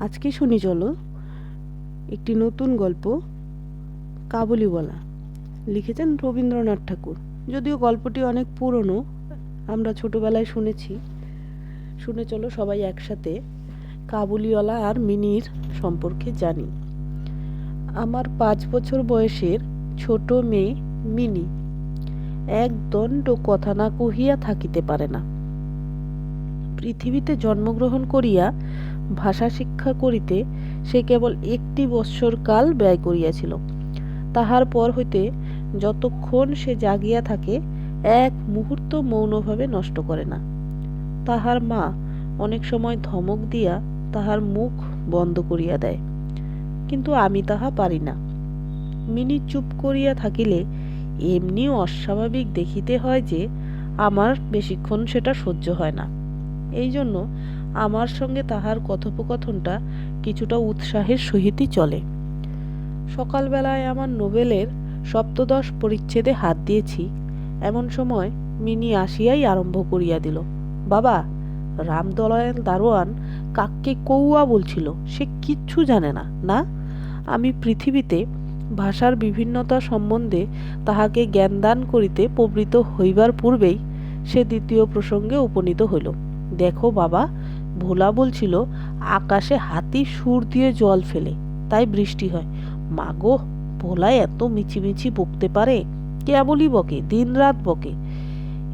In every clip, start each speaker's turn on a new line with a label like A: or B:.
A: আজকে শুনি চলো একটি নতুন গল্প, কাবুলিওয়ালা। লিখেছেন রবীন্দ্রনাথ ঠাকুর। যদিও গল্পটি অনেক পুরনো, আমরা ছোটবেলায় শুনেছি। শুনে চলো সবাই একসাথে কাবুলিওয়ালা আর মিনির সম্পর্কে জানি। আমার 5 বছর বয়সের ছোট মেয়ে মিনি এক দণ্ড কথা না কহিয়া থাকিতে পারে না। পৃথিবীতে জন্মগ্রহণ করিয়া ভাষা শিক্ষা করিতে সে কেবল 1 বৎসর কাল ব্যয় করিয়াছিল। তাহার পর হইতে যতক্ষণ সে জাগিয়া থাকে এক মুহূর্ত মৌনভাবে নষ্ট করে না। তাহার মা অনেক সময় ধমক দিয়া তাহার মুখ বন্ধ করিয়া দেয়, কিন্তু আমি তাহা পারি না। মিনি চুপ করিয়া থাকিলে এমনি অস্বাভাবিক দেখিতে হয় যে আমার বেশিক্ষণ সেটা সহ্য হয় না। এই জন্য আমার সঙ্গে তাহার কথোপকথনটা কিছুটা উৎসাহের সহিতই চলে। সকালবেলায় আমার নোবেলের সপ্তদশ পরিচ্ছেদে হাত দিয়েছি, এমন সময় মিনি আসিয়াই আরম্ভ করিয়া দিল, বাবা, রামদয়াল দারোয়ান কাককে কৌয়া বলছিল, সে কিচ্ছু জানে না। না, আমি পৃথিবীতে ভাষার বিভিন্নতা সম্বন্ধে তাহাকে জ্ঞানদান করিতে প্রবৃত্ত হইবার পূর্বেই সে দ্বিতীয় প্রসঙ্গে উপনীত হইল। দেখো বাবা, ভোলা বলছিল আকাশে হাতি সুর দিয়ে জল ফেলে, তাই বৃষ্টি হয়। মাগো, ভোলা এত মিছিমিছি বকতে পারে? কেবলই বকে, দিনরাত বকে।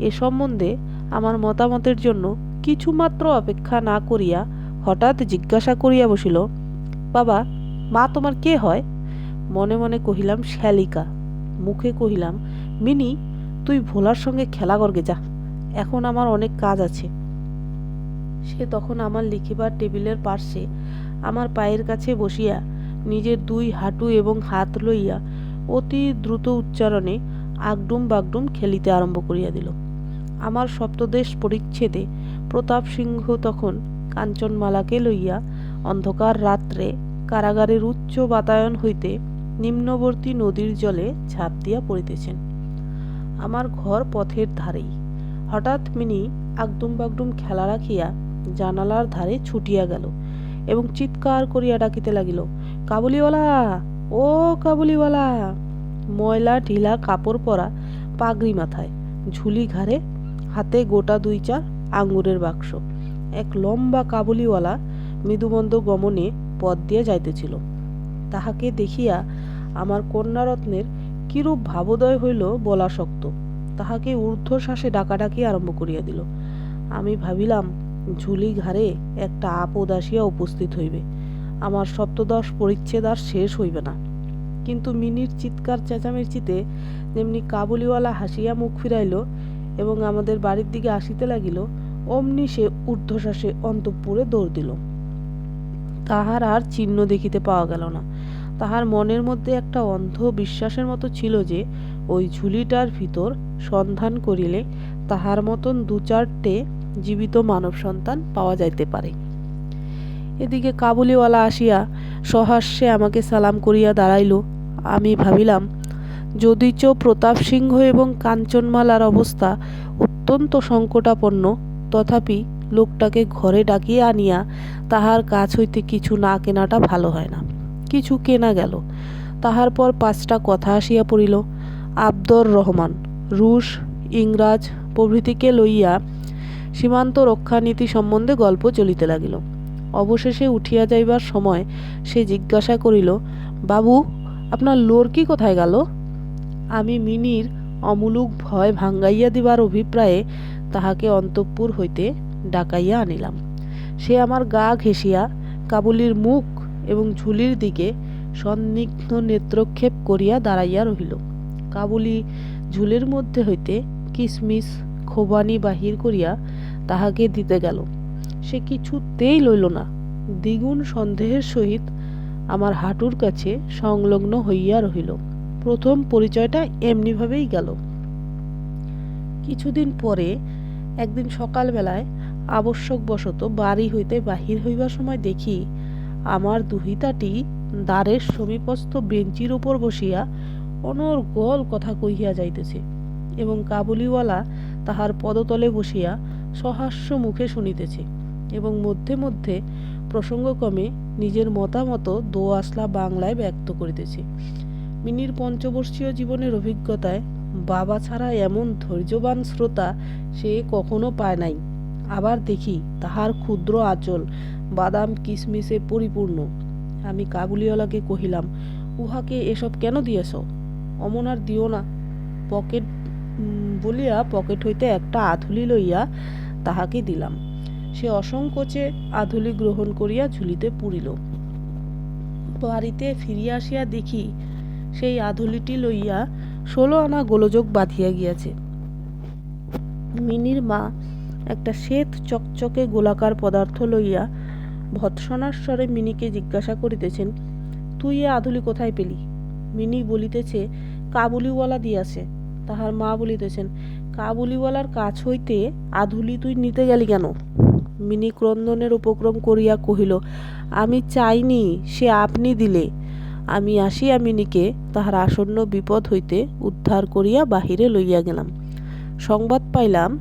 A: এ সম্বন্ধে আমার মতামতের জন্য কিছুমাত্র অপেক্ষা না করিয়া হঠাৎ জিজ্ঞাসা করিয়া বসিল, বাবা, মা তোমার কে হয়? মনে মনে কহিলাম শ্যালিকা, মুখে কহিলাম, মিনি, তুই ভোলার সঙ্গে খেলা করগে যা, এখন আমার অনেক কাজ আছে। সে তখন আমার লিখিবার টেবিলের পার্শ্বে আমার পায়ের কাছে বসিয়া নিজের 2 হাঁটু এবং হাত লইয়া অতি দ্রুত উচ্চারণে আগডুম বাগডুম খেলিতে আরম্ভ করিয়া দিল। আমার সপ্তদশ পরিচ্ছেদে প্রতাপ সিংহ তখন কাঞ্চনমালাকে লইয়া অন্ধকার রাত্রে কারাগারের উচ্চ বাতায়ন হইতে নিম্নবর্তী নদীর জলে ঝাঁপ দিয়া পড়িতেছেন। আমার ঘর পথের ধারেই। হঠাৎ মিনি আগডুম বাগডুম খেলা রাখিয়া জানালার ধারে ছুটিয়া গেল এবং চিৎকার করিয়া ডাকিতে লাগিল, কাবুলিওয়ালা, ও কাবুলিওয়ালা! ময়লা ঢিলা কাপড় পরা, পাগড়ি মাথায়, ঝুলি ঘাড়ে, হাতে গোটা 2-4 আঙ্গুরের বাক্স, এক লম্বা কাবুলিওয়ালা মৃদুমন্দ গমনে পথ দিয়া যাইতেছিল। তাহাকে দেখিয়া আমার কন্যারত্নের কিরূপ ভাবোদয় হইল বলা শক্ত। তাহাকে ঊর্ধ্বশ্বাসে ডাকাডাকি আরম্ভ করিয়া দিল। আমি ভাবিলাম ঝুলি ঘাড়ে একটা আপদ আসিয়া উপস্থিত হইবে, আমার সপ্তদশ পরিচ্ছেদ আর শেষ হইবে না। কিন্তু মিনির চিৎকার চেঁচামেচিতে যেমনি কাবুলিওয়ালা হাসিয়া মুখ ফিরাইল এবং আমাদের বাড়ির দিকে আসিতে লাগিল, অমনি সে ঊর্ধ্বশ্বাসে অন্তঃপুরে দৌড় দিল। তাহার আর চিহ্ন দেখিতে পাওয়া গেল না। তাহার মনের মধ্যে একটা অন্ধ বিশ্বাসের মতো ছিল যে ওই ঝুলিটার ভিতর সন্ধান করিলে তাহার মতন 2-4টে জীবিত মানব সন্তান পাওয়া যাইতে পারে। এদিকে কাবুলিওয়ালা আসিয়া সহাস্যে আমাকে সালাম করিয়া দাঁড়াইল। আমি ভাবিলাম, যদিচ প্রতাপ সিংহ এবং কাঞ্চনমালার অবস্থা অত্যন্ত সংকটাপন্ন, তথাপি লোকটাকে ঘরে ডাকিয়ে আনিয়া তাহার কাছ হইতে কিছু না কেনাটা ভালো হয় না। কিছু কেনা গেল। তাহার পর 5টা কথা আসিয়া পড়িল। আব্দর রহমান, রুশ, ইংরাজ প্রভৃতিকে লইয়া সীমান্ত রক্ষানীতি সম্বন্ধে গল্প চলিতে লাগিল। অবশেষে উঠিয়া যাইবার সময় সে জিজ্ঞাসা করিল, বাবু, আপনার লড়কি কোথায় গেল? আমি মিনির অমূলক ভয় ভাঙ্গাইয়া দিবার অভিপ্রায়ে তাহাকে অন্তঃপুর হইতে ডাকাইয়া আনিলাম। সে আমার গা ঘেঁষিয়া কাবুলির মুখ এবং ঝুলির দিকে সন্নিগ্ধ নেত্রক্ষেপ করিয়া দাঁড়াইয়া রহিল। কাবুলি ঝুলির মধ্যে হইতে কিসমিস খোবানি বাহির করিয়া তাহাকে দিতে গেল। সে কিছুতেই লইল না। দ্বিগুণ সন্দেহের সহিত আমার হাঁটুর কাছে সংলগ্ন হইয়া রহিল। প্রথম পরিচয়টা এমনিভাবেই গেল। কিছুদিন পরে একদিন সকালবেলায় আবশ্যকবশত বাড়ি হইতে বাহির হইবার সময় দেখি আমার দুহিতাটি দ্বারের সমীপস্থ বেঞ্চির উপর বসিয়া অনর্গল কথা কহিয়া যাইতেছে এবং কাবুলিওয়ালা তাহার পদতলে বসিয়া সহাস্য মুখে শুনিতেছে এবং মধ্যে মধ্যে প্রসঙ্গক্রমে নিজের মতামত দোআঁশলা বাংলায় ব্যক্ত করিতেছে। মিনির পঞ্চবর্ষীয় জীবনের অভিজ্ঞতায় বাবা ছাড়া এমন ধৈর্যবান শ্রোতা সে কখনো পায় নাই। আবার দেখি তাহার ক্ষুদ্র আঁচল বাদাম কিশমিশে পরিপূর্ণ। আমি কাবুলিওয়ালাকে কহিলাম, উহাকে এসব কেন দিয়েছ? অমন আর দিও না পকেট বলিয়া পকেট হইতে একটা আধুলি লইয়া তাহাকে দিলাম। সে অসংকোচে আধুলি গ্রহণ করিয়া ঝুলিতে পুরিল। বাড়িতে ফিরিয়া আসিয়া দেখি সেই আধুলিটি লইয়া 16 আনা গোলযোগ বাঁধিয়া গিয়াছে। মিনির মা একটা শ্বেত চকচকে গোলাকার পদার্থ লইয়া ভৎসনার স্বরে মিনিকে জিজ্ঞাসা করিতেছেন, তুই এ আধুলি কোথায় পেলি? মিনি বলিতেছে, কাবুলিওয়ালা দিয়াছে। তাহার মা বলিতেছেন, কাবুলিওয়ালার কাছ হইতে আধুলি তুই নিতে গেলি কেন? মিনি ক্রন্দনের উপক্রম করিয়া কহিল, আমি চাইনি, সে আপনি দিলে। আমি আসিয়া মিনিকে তাহার আসন্ন বিপদ হইতে উদ্ধার করিয়া বাহিরে লইয়া গেলাম। সংবাদ পাইলাম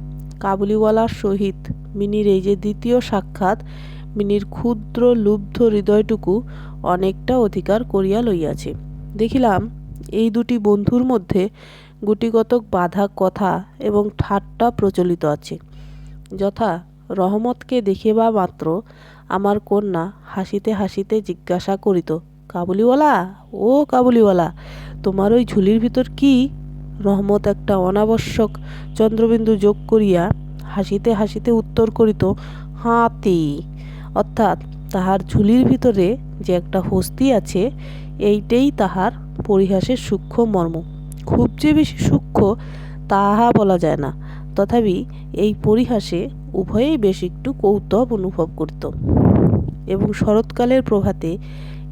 A: কাবুলিওয়ালার সহিত মিনির এই যে দ্বিতীয় সাক্ষাৎ মিনির ক্ষুদ্র লুব্ধ হৃদয়টুকু অনেকটা অধিকার করিয়া লইয়াছে। দেখিলাম এই দুটি বন্ধুর মধ্যে গুটিকতক বাধা কথা এবং ঠাট্টা প্রচলিত আছে। যথা, রহমতকে দেখিবা মাত্র আমার কন্যা হাসিতে হাসিতে জিজ্ঞাসা করিত, কাবুলিওয়ালা, ও কাবুলিওয়ালা, তোমার ওই ঝুলির ভিতর কি? রহমত একটা অনাবশ্যক চন্দ্রবিন্দু যোগ করিয়া হাসিতে হাসিতে উত্তর করিত, হাতি। অর্থাৎ তাহার ঝুলির ভিতরে যে একটা হস্তি আছে, এইটাই তাহার পরিহাসের সূক্ষ্ম মর্ম। খুব যে বেশি সূক্ষ্ম তাহা বলা যায় না, তথাপি এই পরিহাসে উভয়েই বেশ একটু কৌতুক অনুভব করিত। এবং শরৎকালের প্রভাতে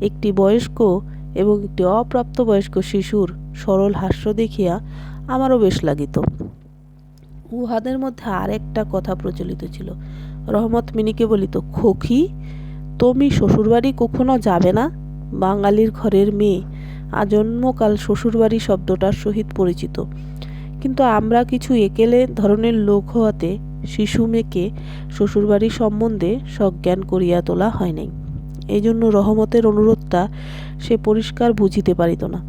A: একটি বয়স্ক এবং একটি অপ্রাপ্তবয়স্ক শিশুর সরল হাস্য দেখিয়া আমারও বেশ লাগিত। উহাদের মধ্যে আর একটা কথা প্রচলিত ছিল। রহমত মিনিকে বলিত, খোকি, তুমি শ্বশুরবাড়ি কখনো যাবে না? বাঙালির ঘরের মেয়ে আজন্মকাল শ্বশুরবাড়ি শব্দটার সহিত পরিচিত, কিন্তু আমরা কিছু একেলে ধরনের লোক হওয়াতে শিশু মেয়েকে শ্বশুরবাড়ি সম্বন্ধে সজ্ঞান করিয়া তোলা হয় নাই। এই জন্য রহমতের অনুরোধটা সে পরিষ্কার বুঝিতে পারিত না,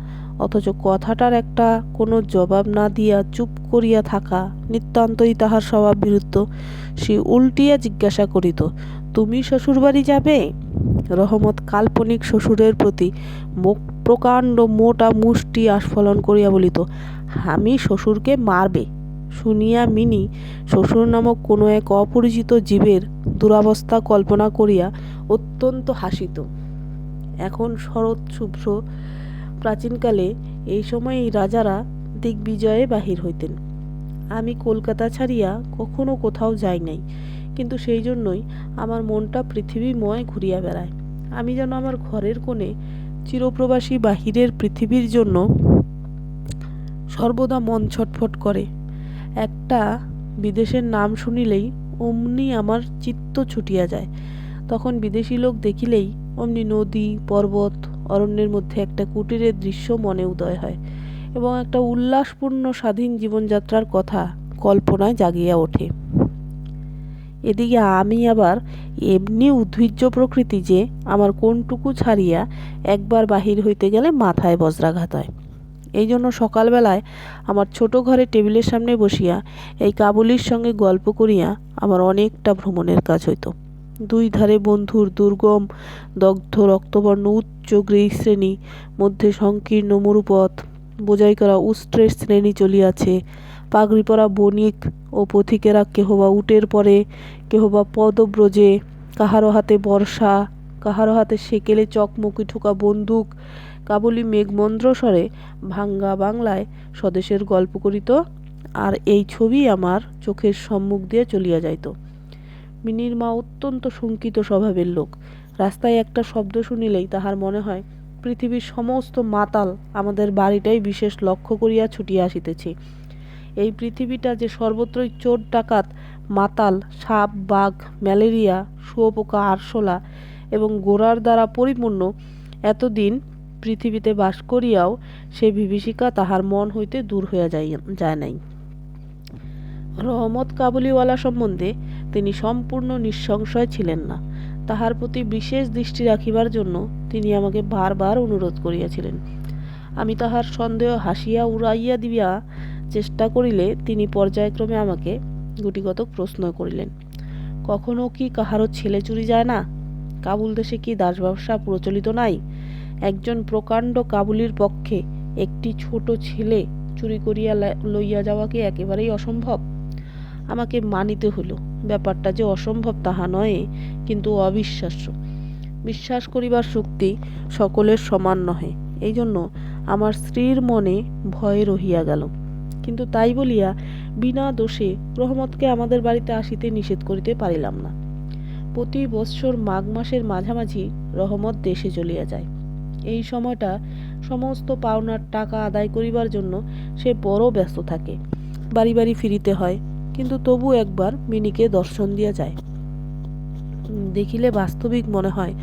A: অথচ কথাটার একটা কোনো জবাব না দিয়া চুপ করিয়া থাকা নিতান্তই তাহার স্বভাব বিরুদ্ধ। সে উল্টিয়া জিজ্ঞাসা করিত, তুমি শ্বশুরবাড়ি যাবে? রহমত কাল্পনিক শ্বশুরের প্রতি প্রকাণ্ড মোটা মুষ্টি আস্ফালন করিয়া বলিত, আমি শ্বশুরকে মারবে। শুনিয়া মিনি শ্বশুর নামক কোনো এক অপরিচিত জীবের দুরাবস্থা কল্পনা করিয়া অত্যন্ত হাসিত। এখন শরৎ শুভ্র। প্রাচীনকালে এই সময়েই রাজারা দিগ্বিজয়ে বাহির হইতেন। আমি কলকাতা ছাড়িয়া কখনো কোথাও যাই নাই, কিন্তু সেই জন্যই আমার মনটা পৃথিবীময় ঘুরিয়া বেড়ায়। আমি যেন আমার ঘরের কোণে চিরপ্রবাসী বাহিরের পৃথিবীর জন্য সর্বদা মন ছটফট করে। একটা বিদেশের নাম শুনিলেই অমনি আমার চিত্ত ছুটিয়া যায়। তখন বিদেশি লোক দেখিলেই অমনি নদী, পর্বত, অরণ্যের মধ্যে একটা কুটিরের দৃশ্য মনে উদয় হয় এবং একটা উল্লাসপূর্ণ স্বাধীন জীবনযাত্রার কথা কল্পনায় জাগিয়া ওঠে। এদিকে আমি আবার এমনি উদ্ভিজ্জ প্রকৃতি যে আমার কোনটুকু ছাড়িয়া একবার বাহির হইতে গেলে মাথায় বজ্রাঘাত হয়। এই জন্য সকালবেলায় আমার ছোট ঘরে টেবিলের সামনে বসিয়া এই কাবুলির সঙ্গে গল্প করিয়া আমার অনেকটা ভ্রমণের কাজ হইত। দুই ধারে বন্ধুর দুর্গম দগ্ধ রক্তবর্ণ উচ্চ গ্রীক শ্রেণী, মধ্যে সংকীর্ণ মরুপথ, বোঝাই করা উষ্ট্রের শ্রেণী চলিয়াছে। পাগড়ি পরা বণিক ও পথিকেরা কেহবা উটের পরে, কেহবা পদব্রজে, কাহারো হাতে বর্ষা, কাহারো হাতে সেকেলে চকমকি ঠোকা বন্দুক। কাবুলি মেঘমন্দ্র স্বরে ভাঙ্গা বাংলায় স্বদেশের গল্প করিত, আর এই ছবি আমার চোখের সম্মুখ দিয়ে চলিয়া যাইত। মিনির মা অত্যন্ত শঙ্কিত স্বভাবের লোক। রাস্তায় একটা শব্দ শুনিলেই তাহার মনে হয় পৃথিবীর সমস্ত মাতাল আমাদের বাড়িটাই বিশেষ লক্ষ্য করিয়া ছুটিয়া আসিতেছে। এই পৃথিবীটা যে সর্বত্রই চোর ডাকাত, মাতাল, সাপ, বাঘ, ম্যালেরিয়া, শুঁয়োপোকা, আরশোলা এবং গোরার দ্বারা পরিপূর্ণ, এতদিন পৃথিবীতে বাস করিয়াও সে বিভীষিকা তাহার মন হইতে দূর হইয়া যায় নাই। রহমত কাবুলিওয়ালা সম্বন্ধে তিনি সম্পূর্ণ নিঃসংশয় ছিলেন না। তাহার প্রতি বিশেষ দৃষ্টি রাখিবার জন্য তিনি আমাকে বারবার অনুরোধ করিয়াছিলেন। আমি তাহার সন্দেহ হাসিয়া উড়াইয়া দিবা চেষ্টা করিলে তিনি পর্যায়ক্রমে আমাকে গুটিকতক প্রশ্ন করিলেন। কখনো কি কাহারও ছেলে চুরি যায় না? কাবুল দেশে কি দাস ব্যবসা প্রচলিত নাই? একজন প্রকাণ্ড কাবুলির পক্ষে একটি ছোট ছেলে চুরি করিয়া লইয়া যাওয়া কি একেবারেই অসম্ভব? আমাকে মানিতে হইল ব্যাপারটা যে অসম্ভব তাহা নয়, কিন্তু অবিশ্বাস্য। বিশ্বাস করিবার শক্তি সকলের সমান নহে, এই জন্য আমার স্ত্রীর মনে ভয় রহিয়া গেল। কিন্তু তাই বলিয়া বিনা দোষে রহমতকে আমাদের বাড়িতে আসিতে নিষেধ করিতে পারিলাম না। প্রতি বৎসর মাঘ মাসের মাঝামাঝি রহমত দেশে চলিয়া যায়। এই সময়টা সমস্ত পাওনার টাকা আদায় করিবার জন্য সে বড় ব্যস্ত থাকে। বাড়ি বাড়ি ফিরিতে হয়, কিন্তু তবু একবার মিনিকে দর্শন দিয়া যায়। দেখিলে বাস্তবিক মনে হয়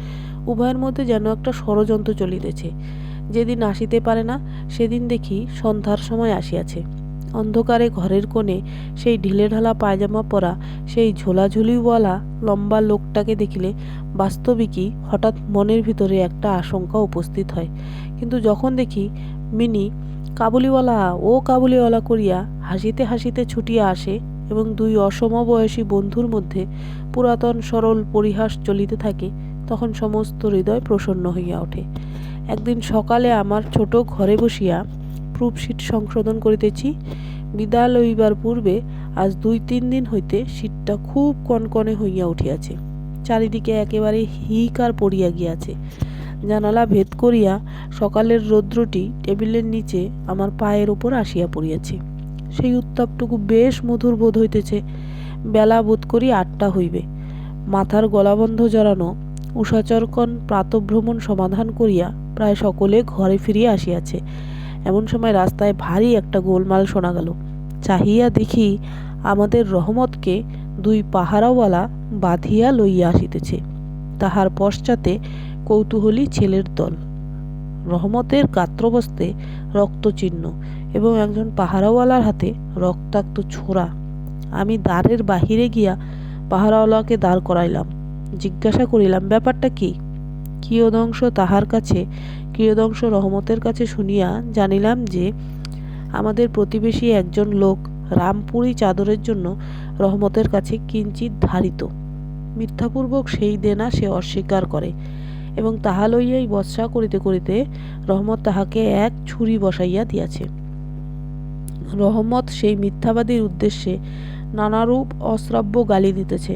A: উভয়ের মধ্যে যেন একটা ষড়যন্ত্র চলিতেছে। যেদিন আসিতে পারে না সেদিন দেখি সন্ধ্যার সময় আসিয়াছে। অন্ধকারে ঘরের কোণে সেই ঢিলেঢালা পায়জামা পরা সেই ঝোলাঝুলিওয়ালা লম্বা লোকটাকে দেখিলে বাস্তবিকই হঠাৎ মনের ভিতরে একটা আশঙ্কা উপস্থিত হয়। কিন্তু যখন দেখি মিনি কাবুলিওয়ালা ও কাবুলিওয়ালা করিয়া হাসিতে হাসিতে ছুটিয়া আসে এবং দুই অসমবয়সী বন্ধুর মধ্যে পুরাতন সরল পরিহাস চলিতে থাকে, তখন সমস্ত হৃদয় প্রসন্ন হইয়া ওঠে। একদিন সকালে আমার ছোট ঘরে বসিয়া প্রুফশিট সংশোধন করিতেছি। বিদায় লইবার পূর্বে আজ 2-3 দিন হইতে শীতটা খুব কনকনে হইয়া উঠিয়াছে। চারিদিকে একেবারে হিকার পড়িয়া গিয়াছে। জানালা ভেদ করিয়া সকালের রৌদ্রটি টেবিলের নিচে আমার পায়ের ওপর আসিয়া পড়িয়াছে। সেই উত্তাপটুকু বেশ মধুর বোধ হইতেছে। বেলা বোধ করি 8টা হইবে। মাথার গলাবন্ধ জড়ানো উষাচরকন প্রাতভ্রমণ সমাধান করিয়া প্রায় সকলে ঘরে ফিরিয়া আসিয়াছে। এমন সময় রাস্তায় ভারী একটা গোলমাল শোনা গেল। চাহিয়া দেখি আমাদের রহমতকে 2 পাহারাওয়ালা বাঁধিয়া লইয়া আসিতেছে। তাহার পশ্চাতে কৌতূহলী ছেলের দল। রহমতের গাত্রবস্ত্রে রক্তচিহ্ন এবং একজন পাহারাওয়ালার হাতে রক্তাক্ত ছোরা। আমি দ্বারের বাহিরে গিয়া পাহারাওয়ালাকে দাঁড় করাইলাম। জিজ্ঞাসা করিলাম, ব্যাপারটা কি? কিয়দংশ তাহার কাছে, কিয়দংশ রহমতের কাছে শুনিয়া জানিলাম যে আমাদের প্রতিবেশী একজন লোক রামপুরি চাদরের জন্য রহমতের কাছে কিঞ্চিৎ ধারিত। মিথ্যাপূর্বক সেই দেনা সে অস্বীকার করে এবং তাহা লইয়াই বৎসা করিতে করিতে রহমত তাহাকে এক ছুরি বসাইয়া দিয়াছে। রহমত সেই মিথ্যাবাদীর উদ্দেশ্যে নানারূপ অশ্রাব্য গালি দিতেছে।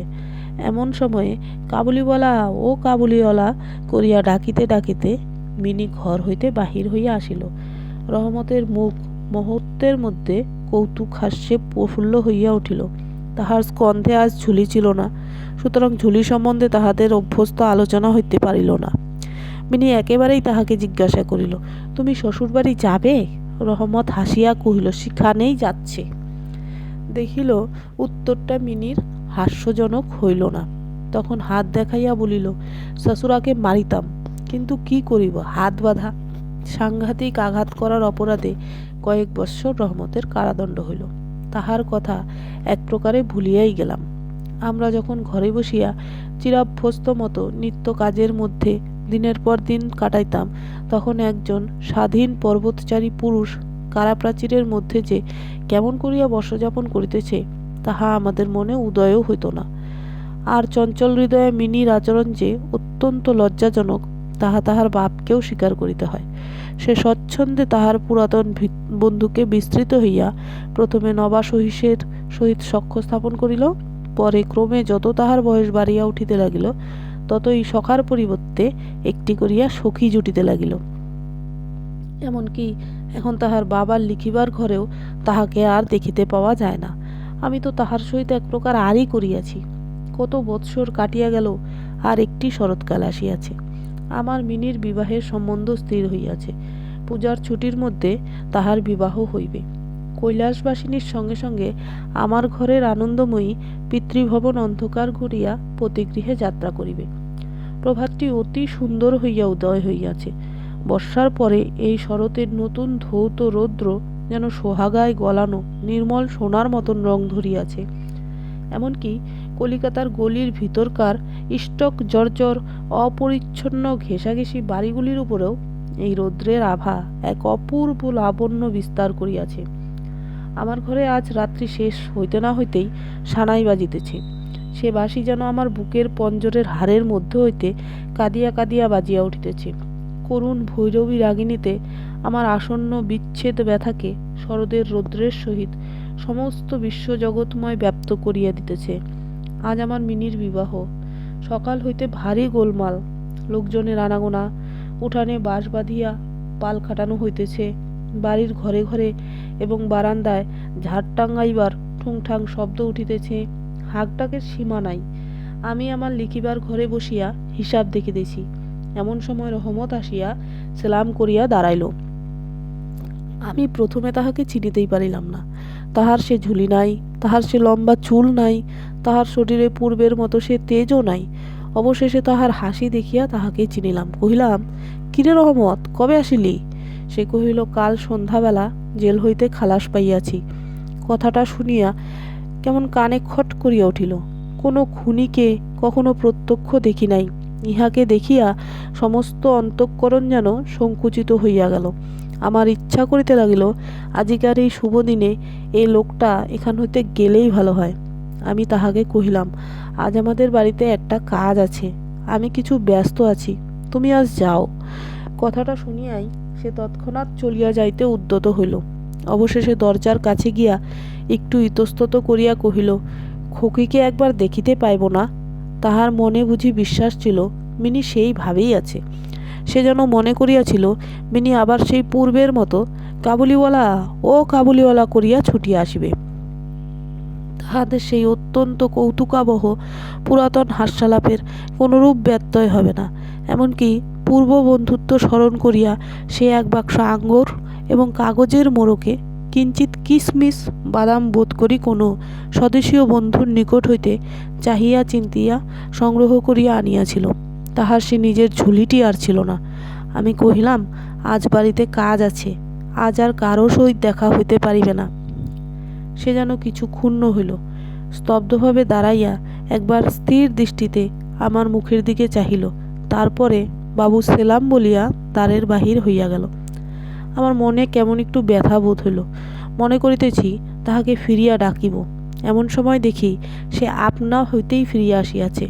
A: এমন সময়ে কাবুলিওয়ালা ও কাবুলিওয়ালা করিয়া ডাকিতে ডাকিতে মিনি ঘর হইতে বাহির হইয়া আসিল। রহমতের মুখ মুহূর্তের মধ্যে কৌতুক হাস্যে প্রফুল্ল হইয়া উঠিল। তাহার স্কন্ধে আজ ঝুলি ছিল না, সুতরাং ঝুলি সম্বন্ধে তাহাদের অভ্যস্ত আলোচনা হইতে পারিল না। মিনি একেবারেই তাহাকে জিজ্ঞাসা করিল, তুমি শ্বশুরবাড়ি যাবে? রহমত হাসিয়া কহিল, সেখানেই যাচ্ছে। দেখিল উত্তরটা মিনির হাস্যজনক হইল না। তখন হাত দেখাইয়া বলিল, শ্বশুরাকে মারিতাম, কিন্তু কি করিব, হাত বাঁধা। সাংঘাতিক আঘাত করার অপরাধে কয়েক বৎসর রহমতের কারাদণ্ড হইল। তাহার কথা এক প্রকারে ভুলিয়াই গেলাম। আমরা যখন ঘরে বসিয়া চিরাভ্যস্ত মতো নিত্য কাজের মধ্যে দিনের পর দিন কাটাইতাম, তখন একজন স্বাধীন পর্বতচারী পুরুষ কারাপ্রাচীরের মধ্যে যে কেমন করিয়া বর্ষযাপন করিতেছে তাহা আমাদের মনে উদয়ও হইত না। আর চঞ্চল হৃদয়ে মিনির আচরণ যে অত্যন্ত লজ্জাজনক তাহা তাহার বাপকেও স্বীকার করিতে হয়। সে স্বচ্ছন্দে তাহার পুরাতন বন্ধুকে বিস্তৃত হইয়া প্রথমে নবা সহিসের সহিত সখ্য স্থাপন করিল, পরে ক্রমে যত তাহার বয়স বাড়িয়া উঠিতে লাগিল ততই সখার পরিবর্তে একটি করিয়া সখী জুটিতে লাগিল। এমনকি এখন তাহার বাবার লিখিবার ঘরেও তাহাকে আর দেখিতে পাওয়া যায় না। আমি তো তাহার সহিত এক প্রকার আরই করিয়াছি। কত বৎসর কাটিয়া গেল, আর একটি শরৎকাল আসিয়াছে। আমার মিনির বিবাহের সম্বন্ধ স্থির হইয়াছে। পূজার ছুটির মধ্যে তাহার বিবাহ হইবে। কৈলাসবাসিনীর সঙ্গে সঙ্গে আমার ঘরের আনন্দময়ী পিতৃভবন অন্ধকার ঘুরিয়া পতিগৃহে যাত্রা করিবে। প্রভাতটি অতি সুন্দর হইয়া উদয় হইয়াছে। বর্ষার পরে এই শরতের নতুন ধৌত রৌদ্র যেন সোহাগায় গলানো নির্মল সোনার মতন রং ধরিয়াছে। এমনকি কলিকাতার গলির ভিতরকার স্টক জর্জর অপরিচ্ছন্ন ঘেঁষাঘেঁষি বাড়িগুলির উপরেও এই রৌদ্রের আভা এক অপূর্ব লাবণ্য বিস্তার করিয়াছে। আমার ঘরে আজ রাত্রি শেষ হইতে না হইতেই সানাই বাজিতেছে। সে বাঁশি যেন আমার বুকের পঞ্জরের হাড়ের মধ্য হইতে কাঁদিয়া কাঁদিয়া বাজিয়া উঠিতেছে। করুণ ভৈরবী রাগিণীতে আমার আসন্ন বিচ্ছেদ ব্যথাকে শরদের রৌদ্রের সহিত সমস্ত বিশ্বজগৎময় ব্যপ্ত করিয়া দিতেছে। আজ আমার মিনির বিবাহ। সকাল হইতে ভারী গোলমাল, লোকজনের আনাগোনা, উঠানে বাঁশ বাঁধিয়া পাল খাটানো হইতেছে। বাড়ির ঘরে ঘরে এবং বারান্দায় ঝাড় টাঙ্গাইবার ঠুংঠাং শব্দ উঠিতেছে। হাঁকডাকের সীমা নাই। আমি আমার লিখিবার ঘরে বসিয়া হিসাব দেখিতেছি। এমন সময় রহমত আসিয়া সেলাম করিয়া দাঁড়াইল। আমি প্রথমে তাহাকে চিনিতেই পারিলাম না। তাহার সে ঝুলি নাই, তাহার সে লম্বা চুল নাই, তাহার শরীরে পূর্বের মতো সে তেজও নাই। অবশেষে তাহার হাসি দেখিয়া তাহাকে চিনিলাম। কহিলাম, কিরে রহমত, কবে আসিলি? সে কহিল, কাল সন্ধ্যাবেলা জেল হইতে খালাস পাইয়াছি। কথাটা শুনিয়া কেমন কানে খট করিয়া উঠিল। কোনো খুনিকে কখনো প্রত্যক্ষ দেখি নাই। ইহাকে দেখিয়া সমস্ত অন্তঃকরণ যেন সংকুচিত হইয়া গেল। আমার ইচ্ছা করিতে লাগিল, আজিকার এই শুভ দিনে এই লোকটা এখান হইতে গেলেই ভালো হয়। আমি তাহাকে কহিলাম, আজ আমাদের বাড়িতে একটা কাজ আছে, আমি কিছু ব্যস্ত আছি, তুমি আজ যাও। কথাটা শুনিয়াই সে তৎক্ষণাৎ চলিয়া যাইতে উদ্যত হইল। অবশেষে দরজার কাছে গিয়া একটু ইতস্তত করিয়া কহিল, খোকিকে একবার দেখিতে পাইব না? তাহার মনে বুঝি বিশ্বাস ছিল মিনি সেই ভাবেই আছে। সে যেন মনে করিয়াছিল মিনি আবার সেই পূর্বের মতো কাবুলিওয়ালা ও কাবুলিওয়ালা করিয়া ছুটিয়া আসিবে। তাহাদের সেই অত্যন্ত কৌতুকাবহ পুরাতন হাস্যালাপের কোনরূপ ব্যত্যয় হবে না। এমনকি পূর্ব বন্ধুত্ব স্মরণ করিয়া সে এক বাক্স আঙ্গুর এবং কাগজের মোড়কে কিঞ্চিত কিশমিশ বাদাম বোধ করি কোনো স্বদেশীয় বন্ধুর নিকট হইতে চাহিয়া চিন্তিয়া সংগ্রহ করিয়া আনিয়াছিল। তাহার সে নিজের ঝুলিটি আর ছিল না। আমি কহিলাম, আজ বাড়িতে কাজ আছে, আজ আর কারো সহিত দেখা হইতে পারিবে না। সে যেন কিছু ক্ষুণ্ণ হইল। স্তব্ধভাবে দাঁড়াইয়া একবার স্থির দৃষ্টিতে আমার মুখের দিকে চাহিল। তারপরে বাবু সেলাম বলিয়া দ্বারের বাহির হইয়া গেল। আমার মনে কেমন একটু ব্যথা বোধ হইল। মনে করিতেছি তাহাকে ফিরিয়া ডাকিব। এমন সময় দেখি সে আপনা হইতেই ফিরিয়া আসিয়াছে।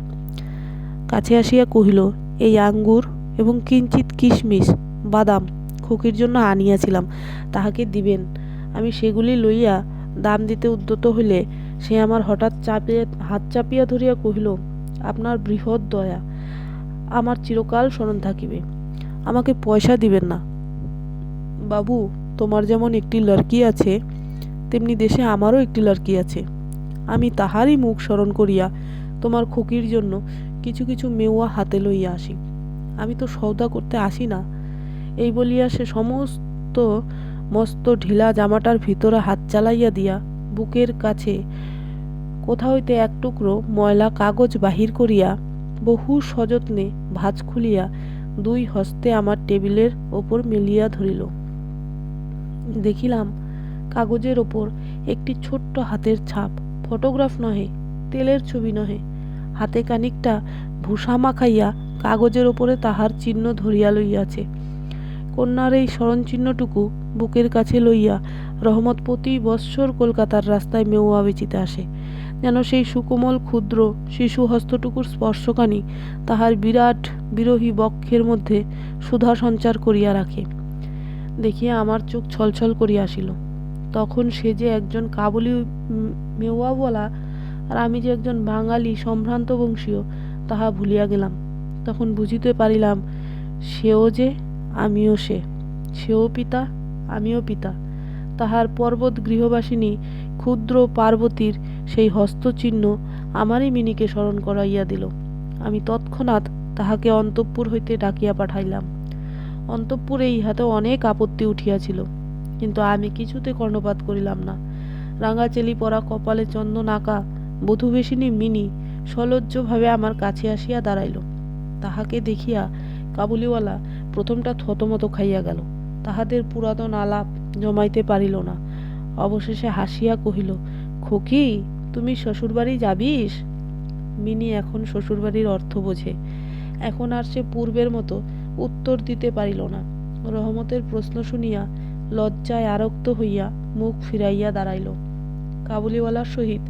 A: কাছে আসিয়া কহিল, এই আঙ্গুর এবং কিঞ্চিত কিশমিশ বাদাম খোকির জন্য আনিয়াছিলাম, তাহাকে দিবেন। আমি সেগুলি লইয়া দাম দিতে উদ্যত হইলে সে আমার হঠাৎ হাত চাপিয়া ধরিয়া কহিল, আপনার বৃহৎ দয়া আমার চিরকাল স্মরণ থাকিবে। আমাকে পয়সা দিবেন না বাবু। তোমার যেমন একটি লড়কি আছে, তেমনি দেশে আমারও একটি লড়কি আছে। আমি তাহারই মুখ স্মরণ করিয়া তোমার খোকির জন্য কিছু কিছু মেওয়া হাতে লইয়া আসি। আমি তো সওদা করতে আসি না। এই বলিয়া সে সমস্ত মস্ত ঢিলা জামাটার ভিতরে হাত চালাইয়া দিয়া বুকের কাছে কোথা হইতে এক টুকরো ময়লা কাগজ বাহির করিয়া বহু সযত্নে ভাঁজ খুলিয়া দুই হস্তে আমার টেবিলের ওপর মেলিয়া ধরিল। দেখিলাম কাগজের ওপর একটি ছোট্ট হাতের ছাপ, ফটোগ্রাফ নহে, তেলের ছবি নহে। হাতে খানিকটা ভূষা মাখাইয়া কাগজের ওপরে তাহার চিহ্ন ধরিয়া লইয়াছে। কন্যার এই স্মরণচিহ্নটুকু বুকের কাছে লইয়া রহমত প্রতি বৎসর কলকাতার রাস্তায় মেওয়া বেচিতে আসে, যেন সেই সুকোমল ক্ষুদ্র শিশু হস্তটুকুর স্পর্শকানি তাহার বিরাট বিরোহী বক্ষের মধ্যে সুধা সঞ্চার করিয়া রাখে। দেখিয়া আমার চোখ ছলছল করিয়া আসিল। তখন সে যে একজন কাবুলি মেওয়াওয়ালা আর আমি যে একজন বাঙালি সম্ভ্রান্ত বংশীয়, তাহা ভুলিয়া গেলাম। তখন বুঝিতে পারিলাম, সেও যে, আমিও সে। সেও পিতা, আমিও পিতা। তাহার পর্বত গৃহবাসিনী ক্ষুদ্র পার্বতীর সেই হস্তচিহ্ন আমারই মিনিকে স্মরণ করাইয়া দিল। আমি তৎক্ষণাৎ তাহাকে অন্তঃপুর হইতে ডাকিয়া পাঠাইলাম। অন্তঃপুরে ইহাতে অনেক আপত্তি উঠিয়াছিল, কিন্তু আমি কিছুতে কর্ণপাত করিলাম না। রাঙা চেলি পরা, কপালে চন্দন আঁকা বধূবেশিনী মিনি সলজ্জভাবে আমার কাছে আসিয়া দাঁড়াইল। তাহাকে দেখিয়া কাবুলিওয়ালা প্রথমটা থতমত খাইয়া গেল। তাহাদের পুরাতন আলাপ জমাইতে পারিল না। অবশেষে হাসিয়া কহিল, খোকি, তুমি শ্বশুরবাড়ি যাবিস? মিনি এখন শ্বশুরবাড়ির অর্থ বোঝে। এখন আর সে পূর্বের মতো উত্তর দিতে পারিল না। রহমতের প্রশ্ন শুনিয়া লজ্জায় আরক্ত হইয়া মুখ ফিরাইয়া দাঁড়াইল। কাবুলিওয়ালার সহিত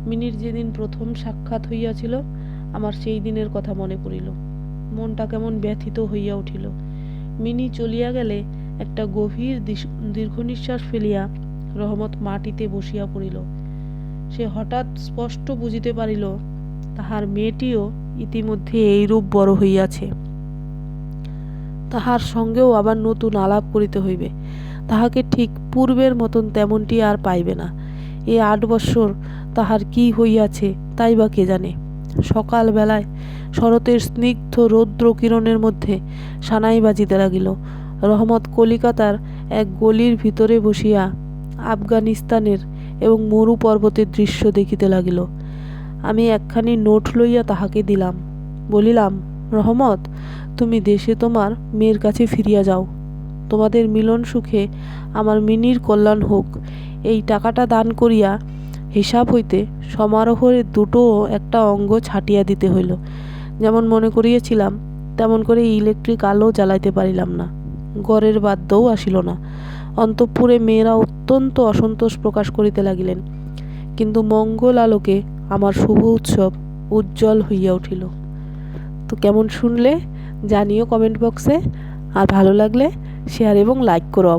A: মিনির যেদিন প্রথম সাক্ষাৎ হইয়াছিল, আমার সেই দিনের কথা মনে পড়িল। মনটা কেমন ব্যথিত হইয়া উঠিল। মিনি চলিয়া গেলে একটা গভীর দীর্ঘ নিঃশ্বাস ফেলিয়া রহমত মাটিতে বসিয়া পড়িল। সে হঠাৎ স্পষ্ট বুঝিতে পারিল তাহার মেয়েটিও ইতিমধ্যে এইরূপ বড় হইয়াছে। তাহার সঙ্গেও আবার নতুন আলাপ করিতে হইবে। তাহাকে ঠিক পূর্বের মতন তেমনটি আর পাইবে না। এ 8 বৎসর তাহার কি হইয়াছে তাই বা কে জানে। সকালবেলায় শরতের স্নিগ্ধ রৌদ্র কিরণের মধ্যে সানাই বাজিতে লাগিল। রহমত কলিকাতার এক গলির ভিতরে বসিয়া আফগানিস্তানের এবং মরু পর্বতের দৃশ্য দেখিতে লাগিল। আমি একখানি নোট লইয়া তাহাকে দিলাম। বলিলাম, রহমত, তুমি দেশে তোমার মেয়ের কাছে ফিরিয়া যাও। তোমাদের মিলন সুখে আমার মিনির কল্যাণ হোক। এই টাকাটা দান করিয়া হিসাব হইতে সমারোহের দুটো একটা অঙ্গ ছাটিয়া দিতে হইল। যেমন মনে করিয়াছিলাম তেমন করে ইলেকট্রিক আলো জ্বালাইতে পারিলাম না। ঘরের বাদ্যও আসিল না। অন্তঃপুরে মেয়েরা অত্যন্ত অসন্তোষ প্রকাশ করিতে লাগিলেন। কিন্তু মঙ্গল আলোকে আমার শুভ উৎসব উজ্জ্বল হইয়া উঠিল। তো কেমন শুনলে জানিও কমেন্ট বক্সে। আর ভালো লাগলে শেয়ার এবং লাইক করো।